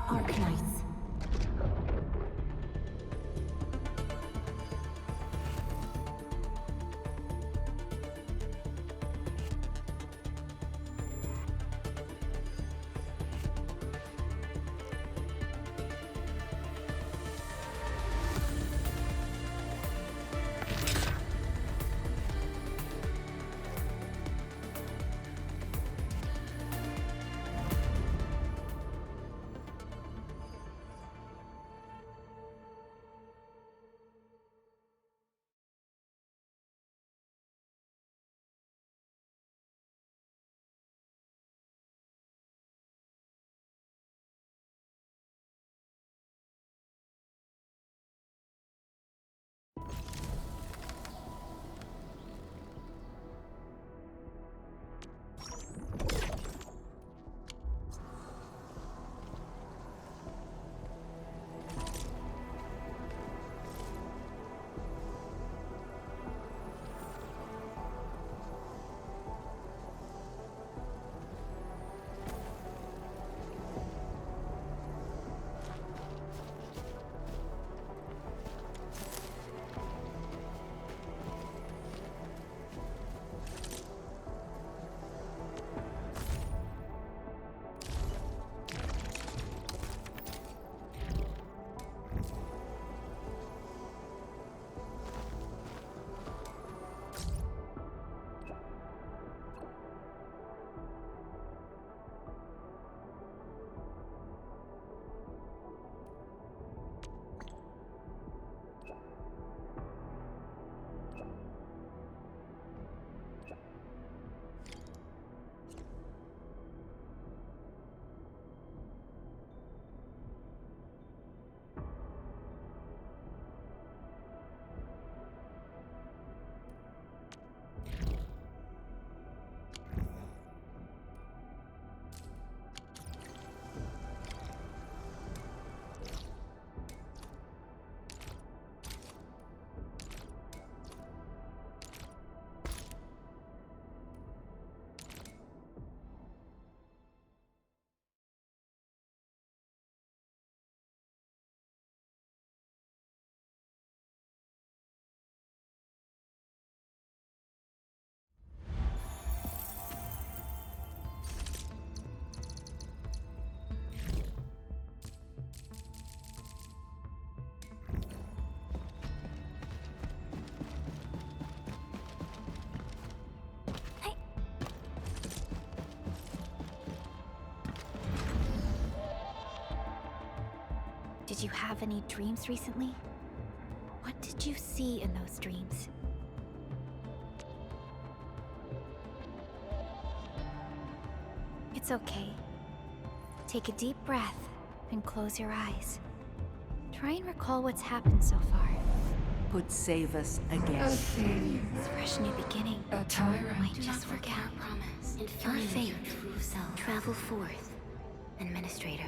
Arknights. Did you have any dreams recently? What did you see in those dreams? It's okay. Take a deep breath and close your eyes. Try and recall what's happened so far. Could save us again. A fresh new beginning. A tyrant. Might just forget. Promise. Your faith. Travel forth, Administrator.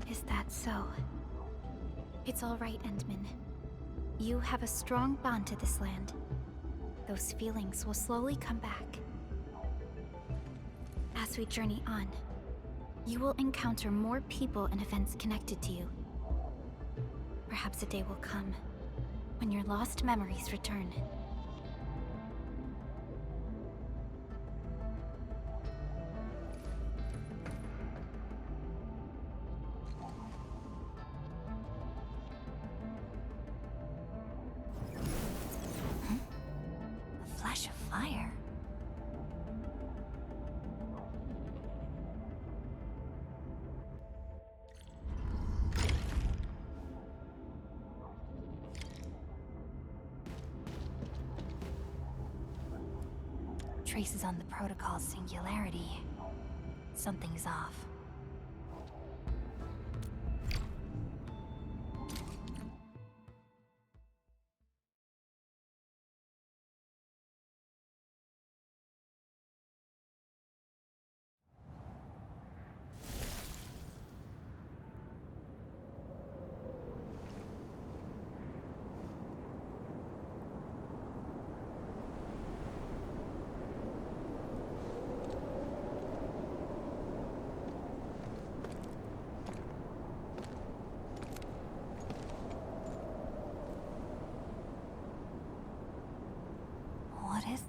Is that so? It's all right, Endman. You have a strong bond to this land. Those feelings will slowly come back. As we journey on, you will encounter more people and events connected to you. Perhaps a day will come when your lost memories return. A flash of fire. Traces on the protocol's singularity. Something's off.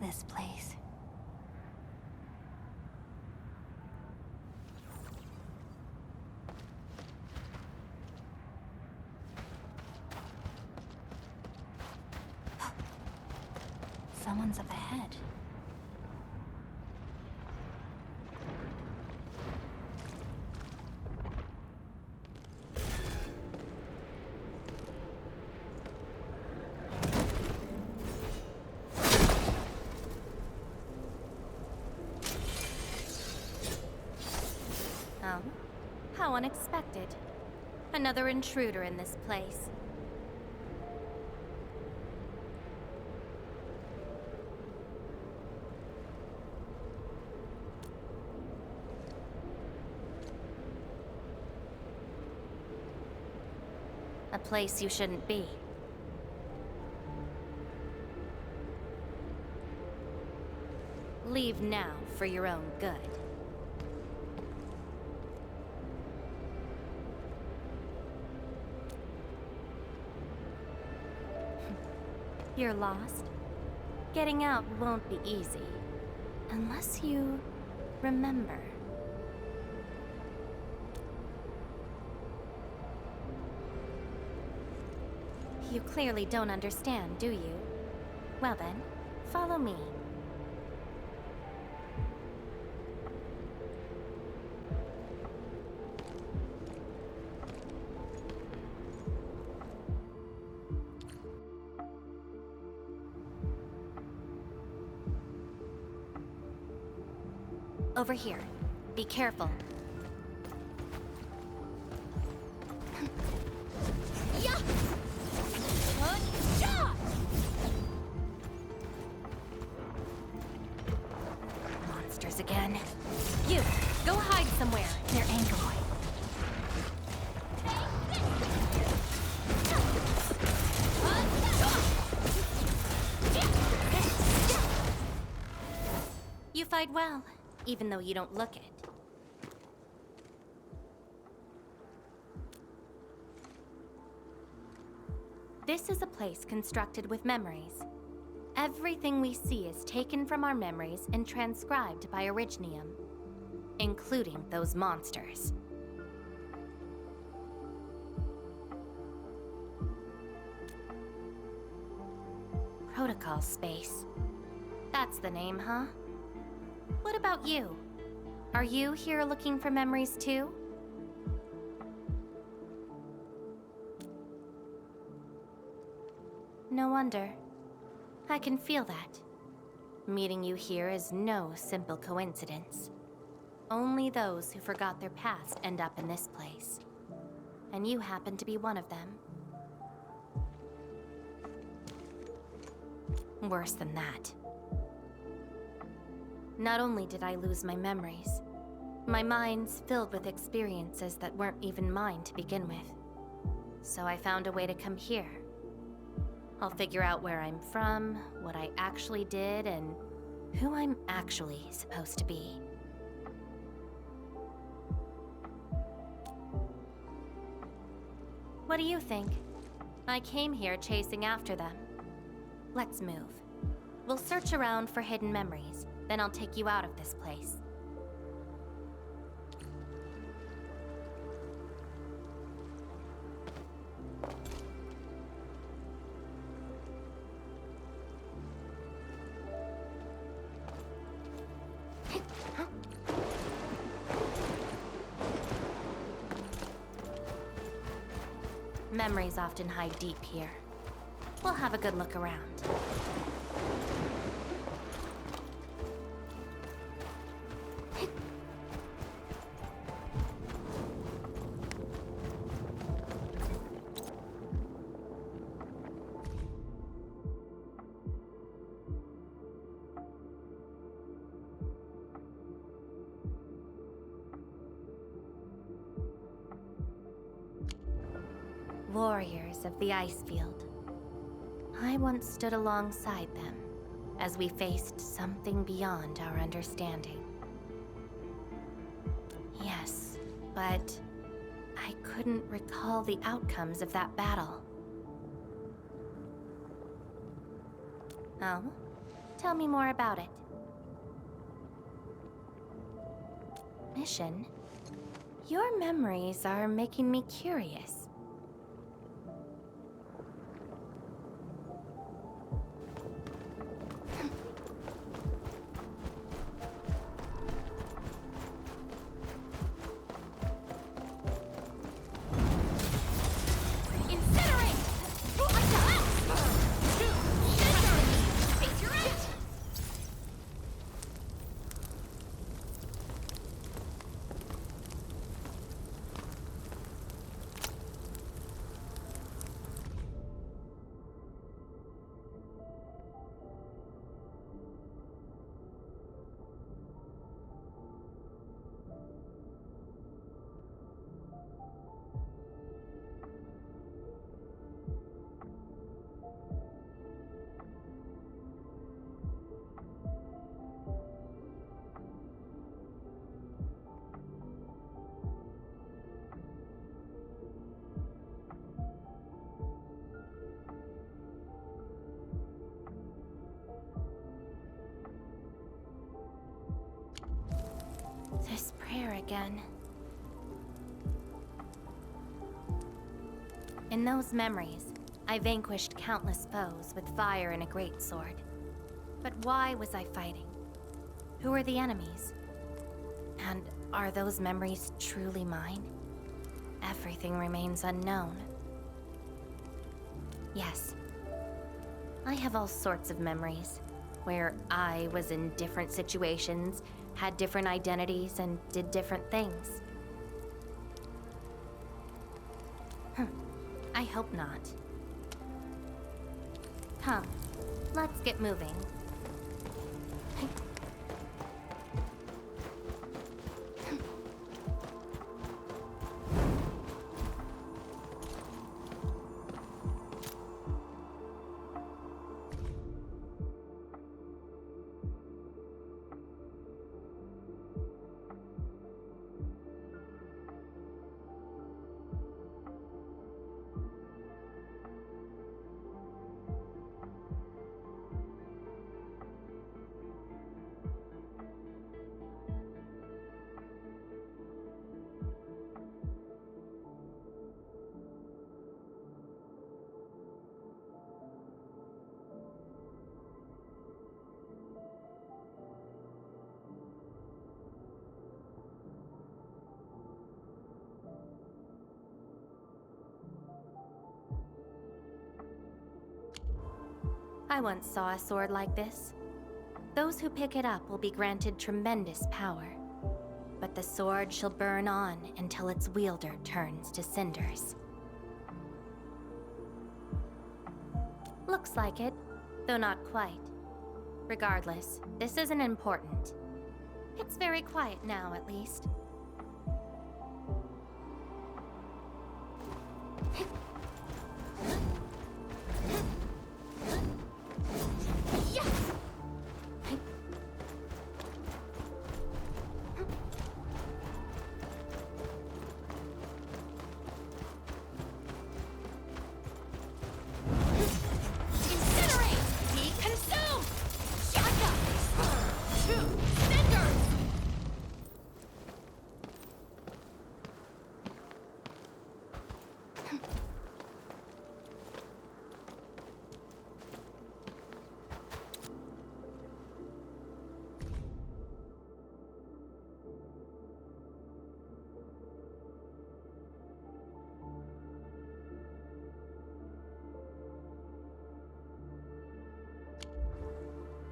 this place? Someone's up ahead. Oh? How unexpected. Another intruder in this place. A place you shouldn't be. Leave now for your own good. You're lost? Getting out won't be easy. Unless you remember. You clearly don't understand, do you? Well then, follow me. Over here. Be careful. Monsters again. You, go hide somewhere. They're angry. You fight well, even though you don't look it. This is a place constructed with memories. Everything we see is taken from our memories and transcribed by Originium, including those monsters. Protocol space. That's the name, huh? What about you? Are you here looking for memories too? No wonder. I can feel that. Meeting you here is no simple coincidence. Only those who forgot their past end up in this place. And you happen to be one of them. Worse than that. Not only did I lose my memories, my mind's filled with experiences that weren't even mine to begin with. So I found a way to come here. I'll figure out where I'm from, what I actually did, and who I'm actually supposed to be. What do you think? I came here chasing after them. Let's move. We'll search around for hidden memories, then I'll take you out of this place. Memories often hide deep here. We'll have a good look around. Warriors of the Icefield. I once stood alongside them as we faced something beyond our understanding. Yes, but I couldn't recall the outcomes of that battle. Oh? Tell me more about it. Mission? Your memories are making me curious. This prayer again. In those memories, I vanquished countless foes with fire and a greatsword. But why was I fighting? Who are the enemies? And are those memories truly mine? Everything remains unknown. Yes, I have all sorts of memories, where I was in different situations, had different identities, and did different things. I hope not. Come, let's get moving. I once saw a sword like this. Those who pick it up will be granted tremendous power. But the sword shall burn on until its wielder turns to cinders. Looks like it, though not quite. Regardless, this isn't important. It's very quiet now, at least.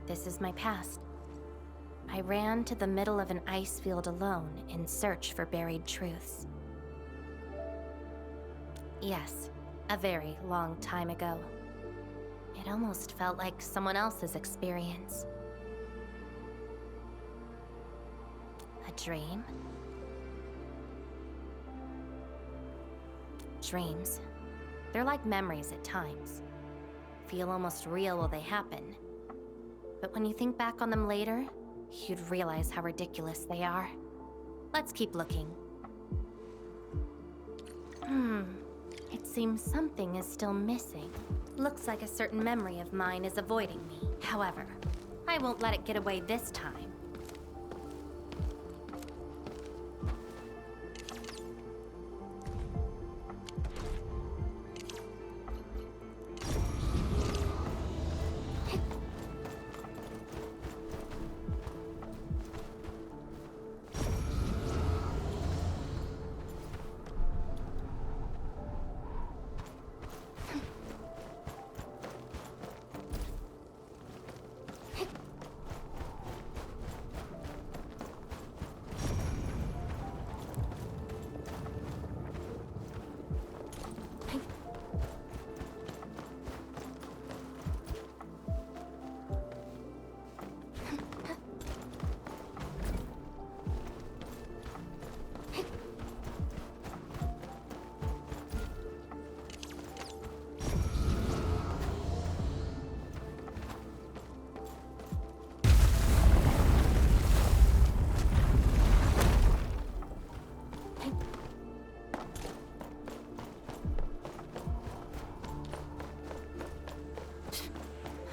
This is my past. I ran to the middle of an ice field alone in search for buried truths. Yes, a very long time ago. It almost felt like someone else's experience. A dream? Dreams. They're like memories at times. Feel almost real while they happen. But when you think back on them later, you'd realize how ridiculous they are. Let's keep looking. It seems something is still missing. Looks like a certain memory of mine is avoiding me. However, I won't let it get away this time.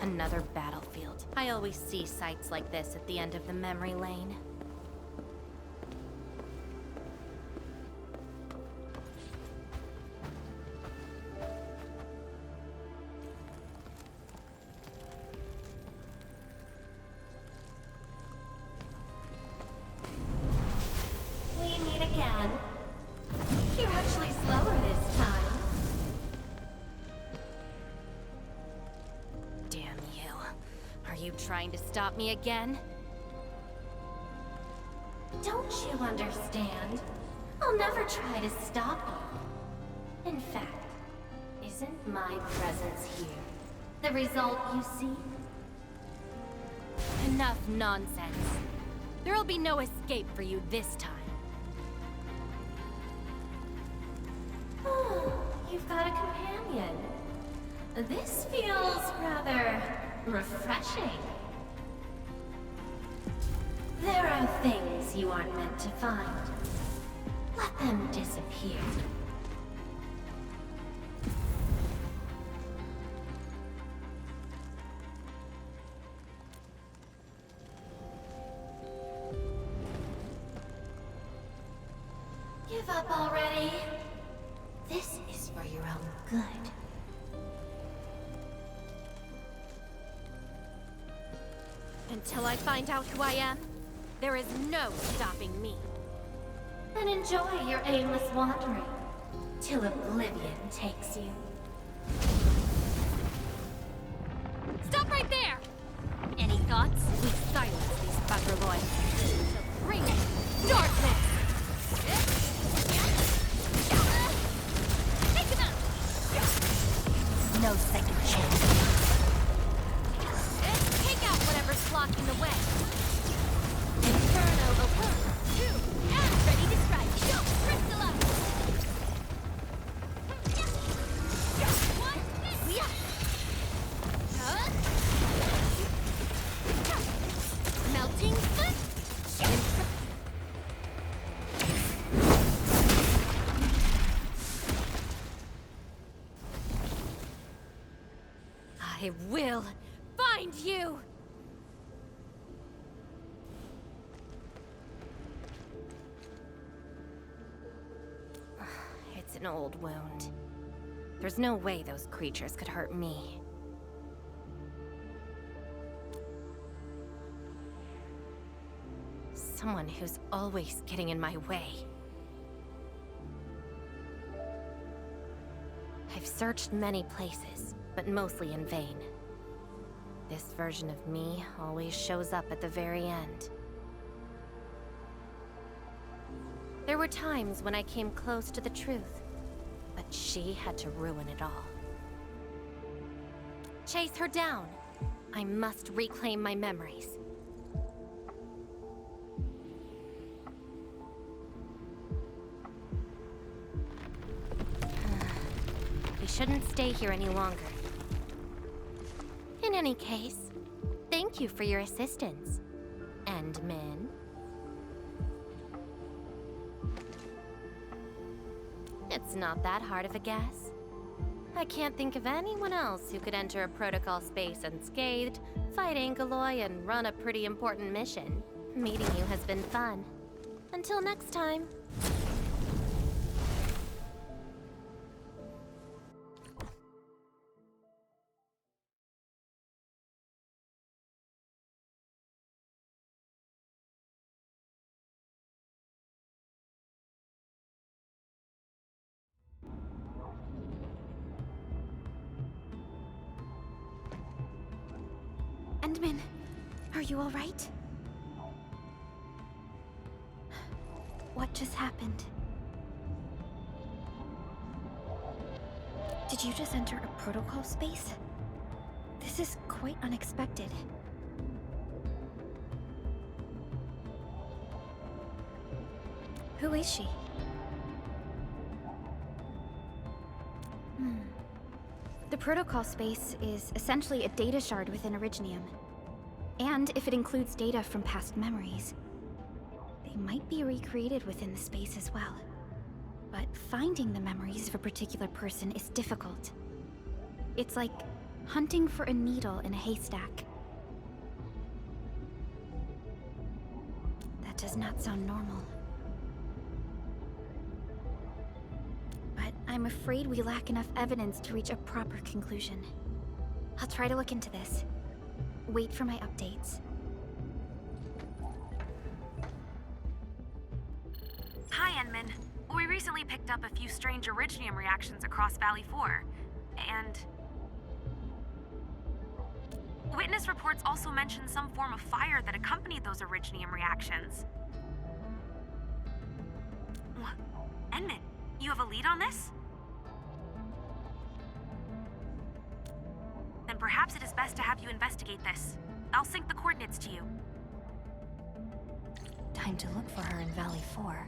Another battlefield. I always see sights like this at the end of the memory lane. We meet again. You're actually slower this time. Are you trying to stop me again? Don't you understand? I'll never try to stop you. In fact, isn't my presence here the result you seek? Enough nonsense. There'll be no escape for you this time. Oh, you've got a companion. This feels rather refreshing. There are things you aren't meant to find. Let them disappear. Give up already. This is for your own good. Until I find out who I am, there is no stopping me. Then enjoy your aimless wandering, till oblivion takes you. Stop right there! Any thoughts? We silence these buggerloids. To bring darkness! Take him out! No second chance. Whatever's blocking the way. Inferno open. 2, and ready to strike. Go, crystal up. 1, yeah. Melting foot. I will find you. It's an old wound. There's no way those creatures could hurt me. Someone who's always getting in my way. I've searched many places, but mostly in vain. This version of me always shows up at the very end. There were times when I came close to the truth, but she had to ruin it all. Chase her down. I must reclaim my memories. We shouldn't stay here any longer. In any case, thank you for your assistance, Endmin. It's not that hard of a guess. I can't think of anyone else who could enter a protocol space unscathed, fight Angeloy and run a pretty important mission. Meeting you has been fun. Until next time. Endman, are you all right? What just happened? Did you just enter a protocol space? This is quite unexpected. Who is she? The protocol space is essentially a data shard within Originium. And if it includes data from past memories, they might be recreated within the space as well. But finding the memories of a particular person is difficult. It's like hunting for a needle in a haystack. That does not sound normal. But I'm afraid we lack enough evidence to reach a proper conclusion. I'll try to look into this. Wait for my updates. Hi, Enman. We recently picked up a few strange Originium reactions across Valley 4, and... Witness reports also mention some form of fire that accompanied those Originium reactions. Enman, you have a lead on this? Then perhaps it is best to have you investigate this. I'll sync the coordinates to you. Time to look for her in Valley 4.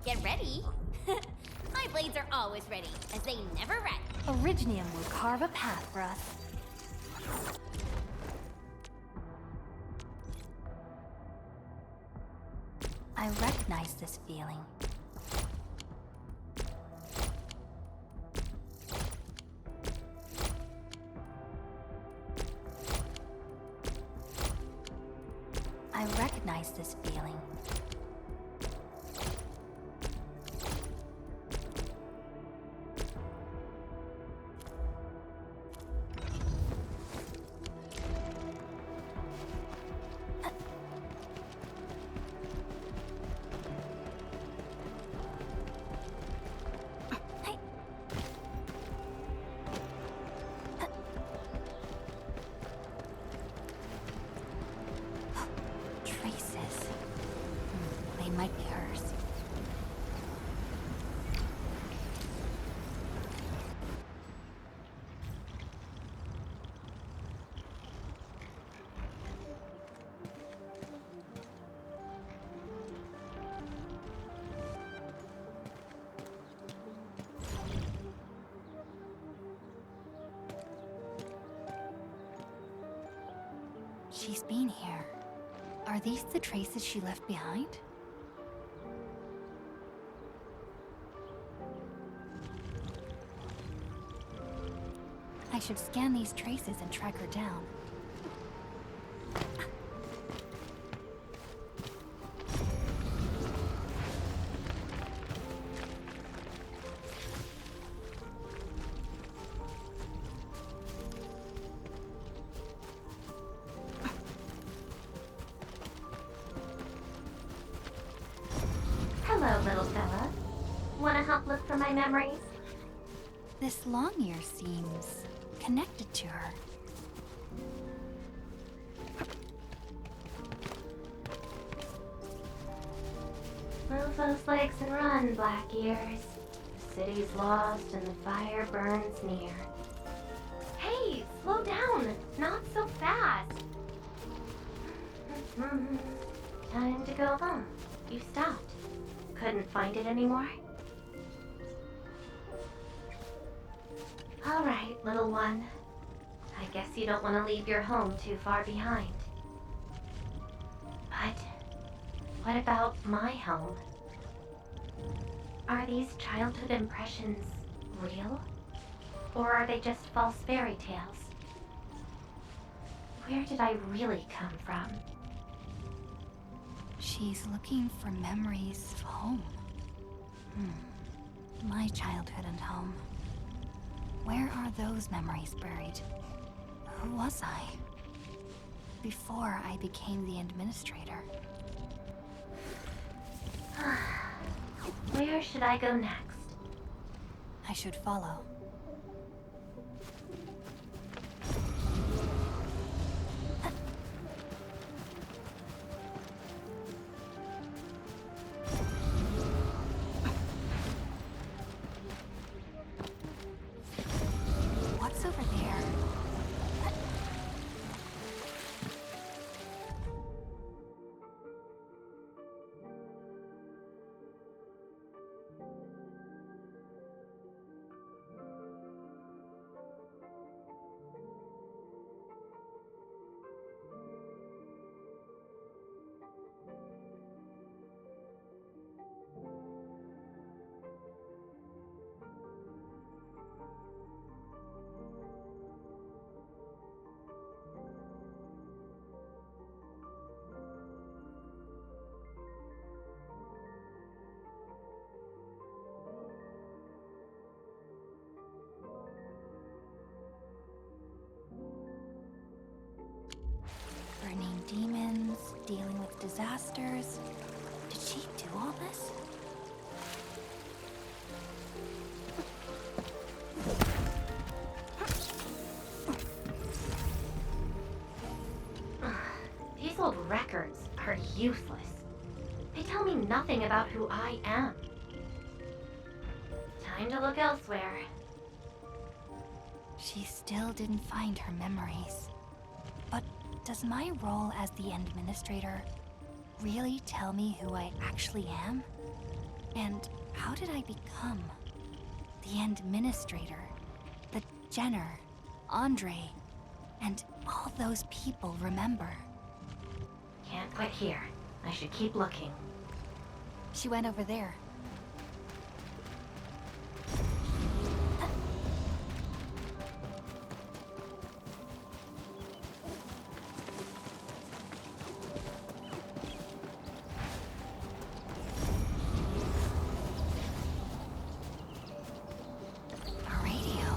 Get ready. My blades are always ready, as they never rest. Originium will carve a path for us. I recognize this feeling. I recognize this feeling. Might be hers. She's been here. Are these the traces she left behind? I should scan these traces and track her down. Hello, little from my memories? This long ear seems connected to her. Move those legs and run, Black Ears. The city's lost and the fire burns near. Hey, slow down! Not so fast! Time to go home. You stopped. Couldn't find it anymore? Alright, little one. I guess you don't want to leave your home too far behind. But what about my home? Are these childhood impressions real? Or are they just false fairy tales? Where did I really come from? She's looking for memories of home. My childhood and home. Where are those memories buried? Who was I? Before I became the administrator. Where should I go next? I should follow. What's over there? Burning demons, dealing with disasters. Did she do all this? These old records are useless. They tell me nothing about who I am. Time to look elsewhere. She still didn't find her memories. But does my role as the administrator really tell me who I actually am? And how did I become the administrator, the Jenner, Andre, and all those people remember? Can't quite hear. I should keep looking. She went over there. A radio.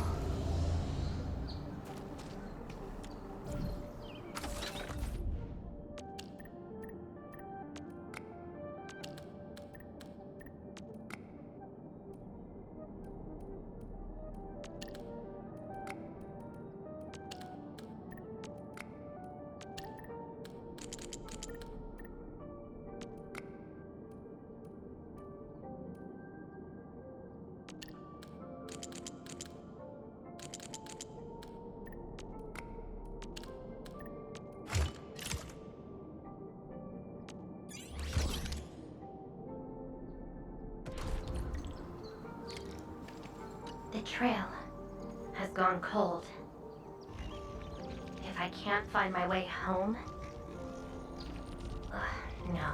The trail has gone cold. If I can't find my way home... no.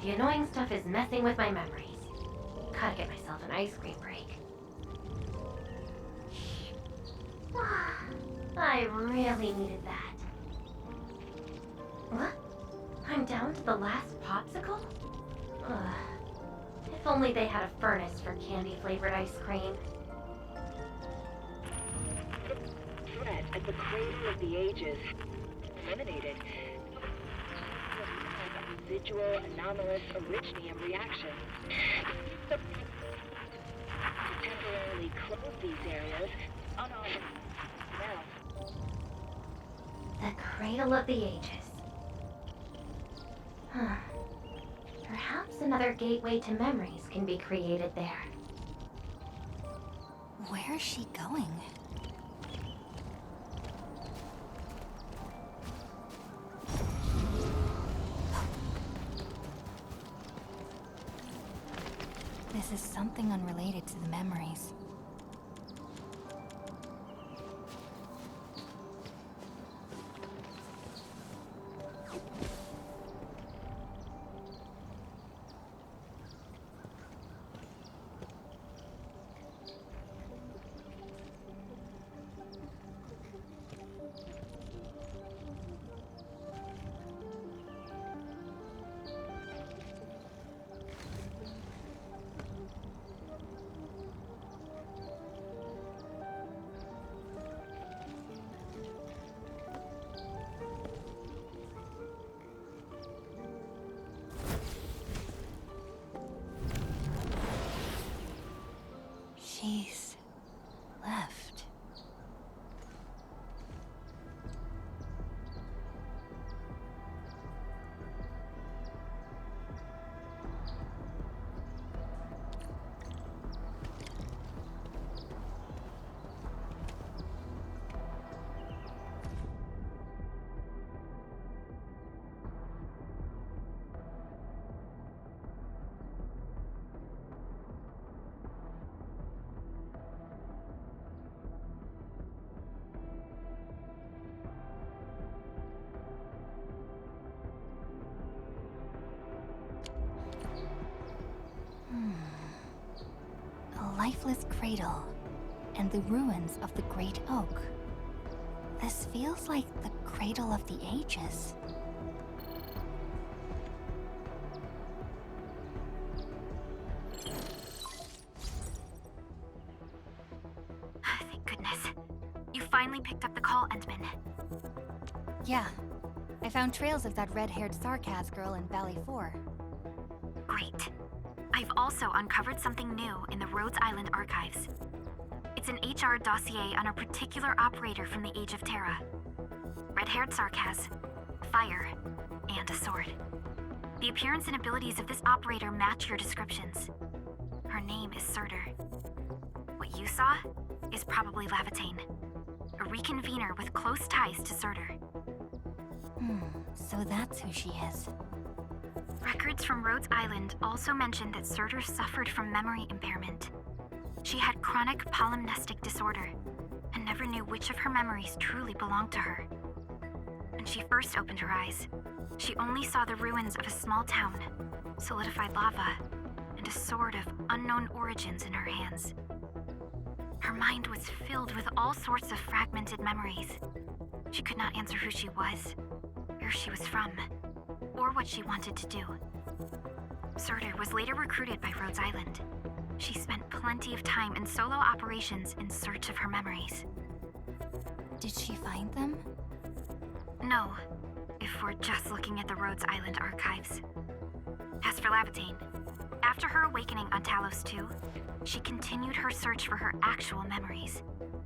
The annoying stuff is messing with my memories. Gotta get myself an ice cream break. I really needed that. What? I'm down to the last popsicle? If only they had a furnace for candy-flavored ice cream. Threat at the cradle of the ages. Eliminated. Residual anomalous originium reaction. temporarily closed these areas, unauthorized now. The Cradle of the Ages. Huh. Perhaps another gateway to memories can be created there. Where is she going? This is something unrelated to the memories. She's left. A lifeless cradle and the ruins of the Great Oak. This feels like the Cradle of the Ages. Thank goodness. You finally picked up the call, Endman. Yeah, I found trails of that red-haired Sarkaz girl in Valley 4. Great. I've also uncovered something new in the Rhodes Island archives. It's an HR dossier on a particular operator from the Age of Terra. Red-haired Sarkaz, fire, and a sword. The appearance and abilities of this operator match your descriptions. Her name is Surtur. What you saw is probably Laevatain, a reconvener with close ties to Surtur. So that's who she is. Records from Rhodes Island also mention that Surtur suffered from memory impairment. She had chronic polymnestic disorder and never knew which of her memories truly belonged to her. When she first opened her eyes, she only saw the ruins of a small town, solidified lava, and a sword of unknown origins in her hands. Her mind was filled with all sorts of fragmented memories. She could not answer who she was, where she was from, or what she wanted to do. Surtur was later recruited by Rhodes Island. She spent plenty of time in solo operations in search of her memories. Did she find them? No, if we're just looking at the Rhodes Island archives. As for Laevatain, after her awakening on Talos 2, she continued her search for her actual memories,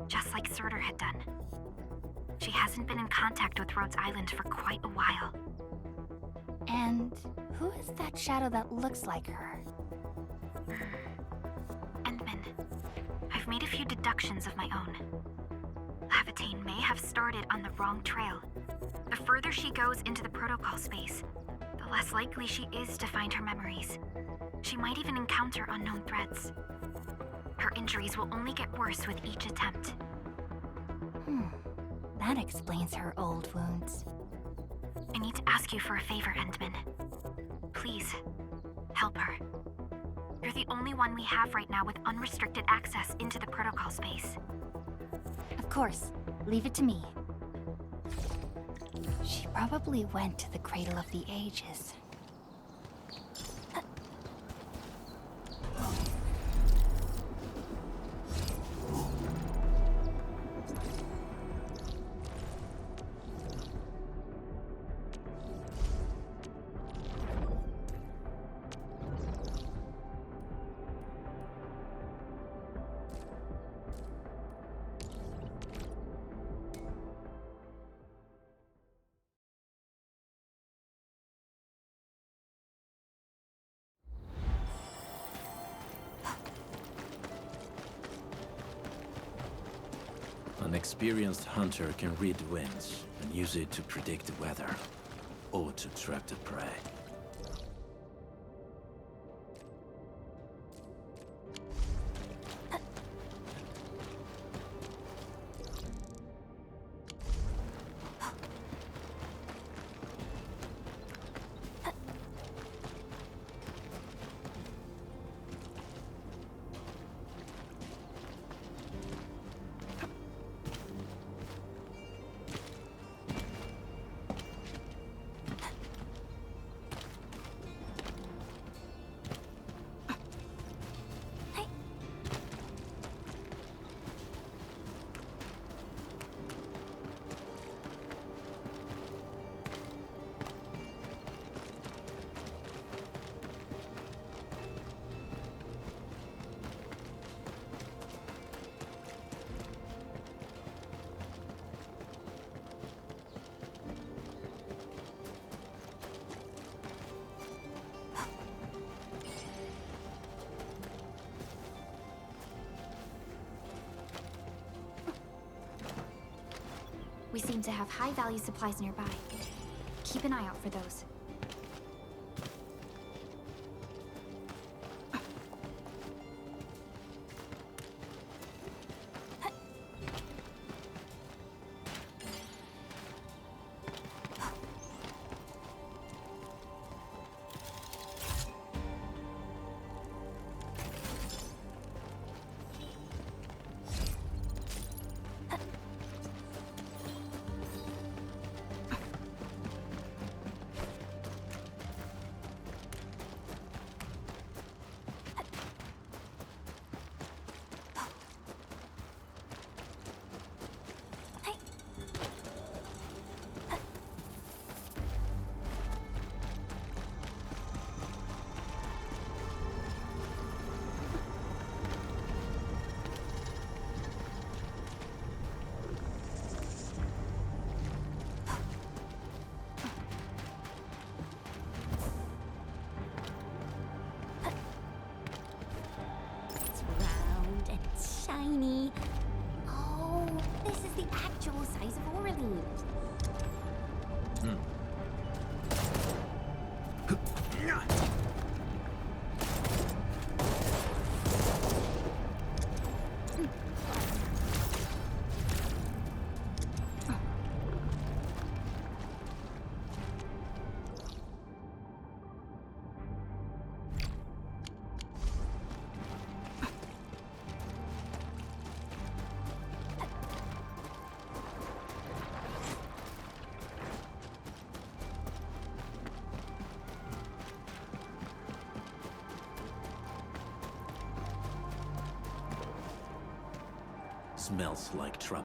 just like Surtur had done. She hasn't been in contact with Rhodes Island for quite a while. And who is that shadow that looks like her? Endman, I've made a few deductions of my own. Laevatain may have started on the wrong trail. The further she goes into the protocol space, the less likely she is to find her memories. She might even encounter unknown threats. Her injuries will only get worse with each attempt. That explains her old wounds. I need to ask you for a favor, Endman. Please, help her. You're the only one we have right now with unrestricted access into the protocol space. Of course, leave it to me. She probably went to the Cradle of the Ages. experienced hunter can read the winds and use it to predict the weather, or to track the prey. We seem to have high-value supplies nearby. Keep an eye out for those. Shiny. Oh, this is the actual size of Orleans. Smells like trouble.